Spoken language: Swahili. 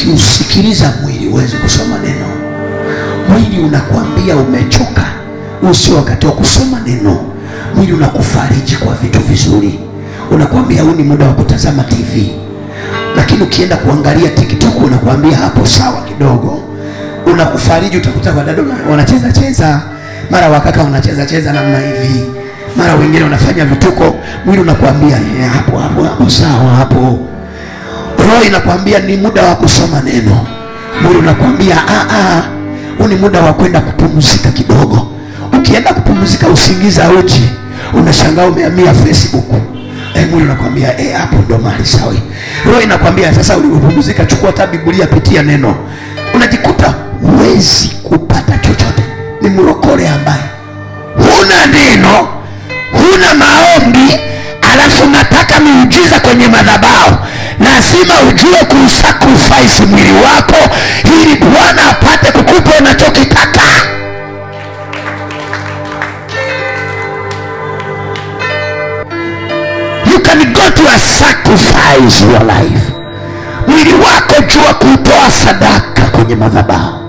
ukiusikiliza mwili uweze kusoma neno. Mwili unakuambia umechoka, usio wakati wa kusoma neno. Mwili unakufariji kwa vitu vizuri, unakuambia huu ni muda wa kutazama TV. Lakini ukienda kuangalia TikTok unakuambia hapo sawa kidogo. Unakufariji, utakuta wadada wanacheza cheza, mara wakaka wanacheza cheza namna hivi, mara wengine wanafanya vituko. Mwili unakuambia hapo sawa hapo. Roho inakuambia ni muda wa kusoma neno. Mwili unakuambia huu ni muda wa kwenda kupumzika kidogo. Ukienda kupumzika usingiza uji, unashangaa umehamia Facebook. Mwili unakuambia hapo ndo mahali sawa. Roho inakuambia sasa ulipumzika, chukua hata Biblia, pitia neno. Unajikuta huwezi kupata chochote. Ni mrokole ambaye huna neno, huna maombi, alafu nataka miujiza kwenye madhabahu. Lazima ujue kusacrifice mwili wako ili Bwana apate kukupa unachokitaka. You can go to a sacrifice your life. Mwili wako jua kutoa sadaka kwenye madhabahu.